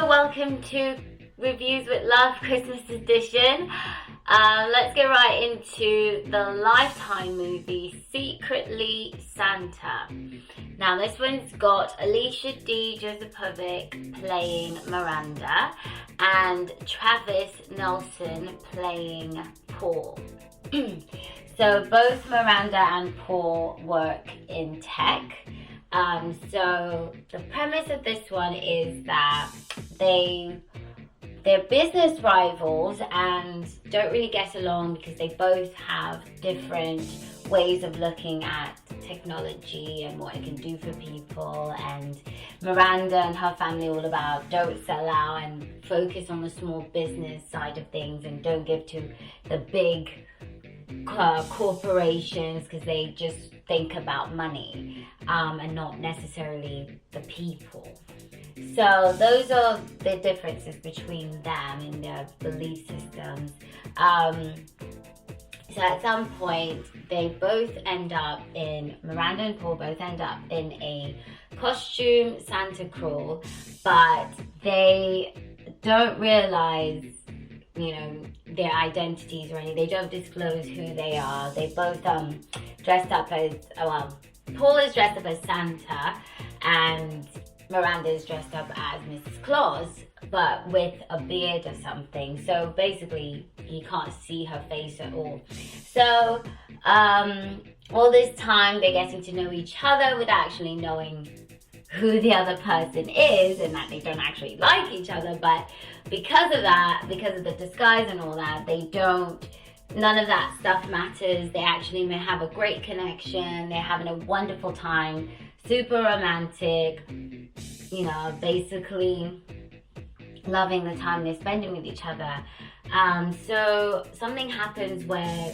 welcome to Reviews with Love Christmas edition. Let's get right into the Lifetime movie Secretly Santa. Now this one's got Alicia D. Josepovic playing Miranda and Travis Nelson playing Paul. So both Miranda and Paul work in tech. So the premise of this one is that they're business rivals and don't really get along because they both have different ways of looking at technology and what it can do for people. And Miranda and her family are all about don't sell out and focus on the small business side of things and don't give to the big corporations because they just think about money and not necessarily the people. So those are the differences between them and their belief systems. So at some point they both end up Miranda and Paul both end up in a costume Santa crawl, but they don't realize their identities or anything. They don't disclose who they are. They both dressed up as, Paul is dressed up as Santa and Miranda is dressed up as Mrs. Claus, but with a beard or something. So basically, you can't see her face at all. So all this time, they're getting to know each other without actually knowing who the other person is, and that they don't actually like each other. But because of that, because of the disguise and all that, none of that stuff matters. They actually may have a great connection. They're having a wonderful time, super romantic, basically loving the time they're spending with each other. So something happens where,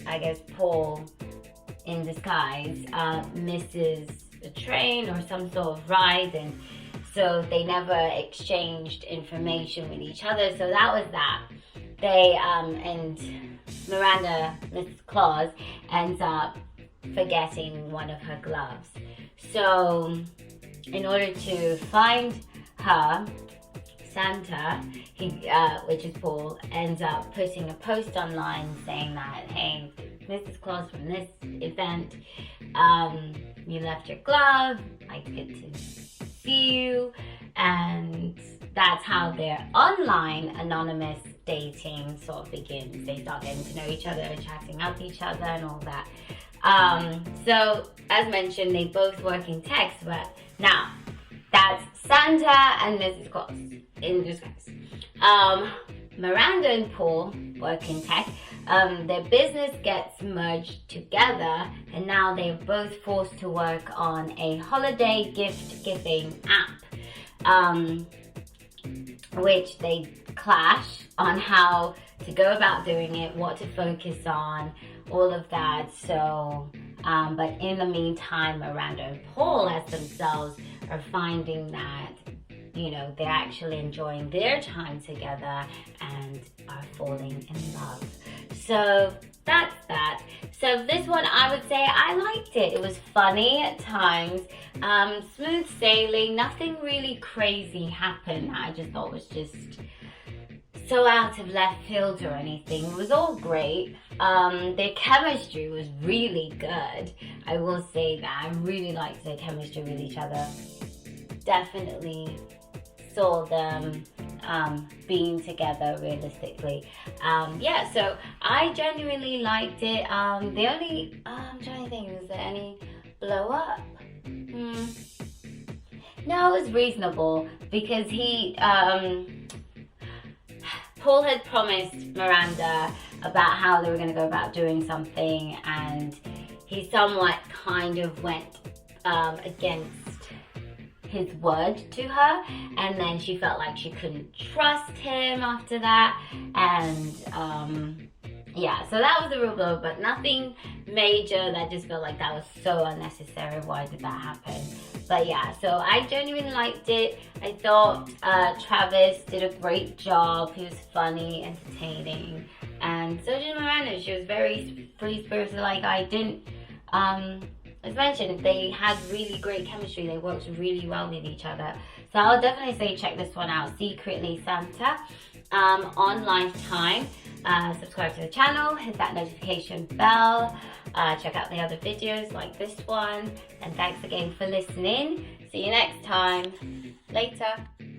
I guess, Paul, in disguise, misses a train or some sort of ride, and so they never exchanged information with each other. So that was that. They and Miranda, Mrs. Claus, ends up forgetting one of her gloves. So in order to find her, Santa, which is Paul, ends up putting a post online saying that, hey, Mrs. Claus from this event, you left your glove, I'd get to see you. And that's how their online anonymous dating sort of begins. They start getting to know each other, chatting up each other and all that. So as mentioned, they both work in tech, but now that's Santa and Mrs. Claus in disguise. Miranda and Paul work in tech. Their business gets merged together, and now they're both forced to work on a holiday gift-giving app, which they clash on how to go about doing it, what to focus on, all of that. So, but in the meantime, Miranda and Paul as themselves are finding that they're actually enjoying their time together and are falling in love. So that's that. So this one, I would say I liked it. It was funny at times, smooth sailing, nothing really crazy happened. I just thought was just so out of left field or anything. It was all great. Their chemistry was really good. I will say that. I really liked their chemistry with each other. Definitely saw them being together realistically. So I genuinely liked it. The only, I'm trying to think, was there any blow up? No, it was reasonable because Paul had promised Miranda about how they were going to go about doing something, and he somewhat kind of went against his word to her, and then she felt like she couldn't trust him after that, and so that was a real blow, but nothing major that just felt like that was so unnecessary. Why did that happen? But yeah, so I genuinely liked it. I thought Travis did a great job. He was funny, entertaining, and so did Miranda. She was very free-spirited. Like, I didn't as mentioned, they had really great chemistry. They worked really well with each other. So I'll definitely say check this one out, Secretly Santa, on Lifetime. Subscribe to the channel, hit that notification bell, check out the other videos like this one, and thanks again for listening. See you next time. Later.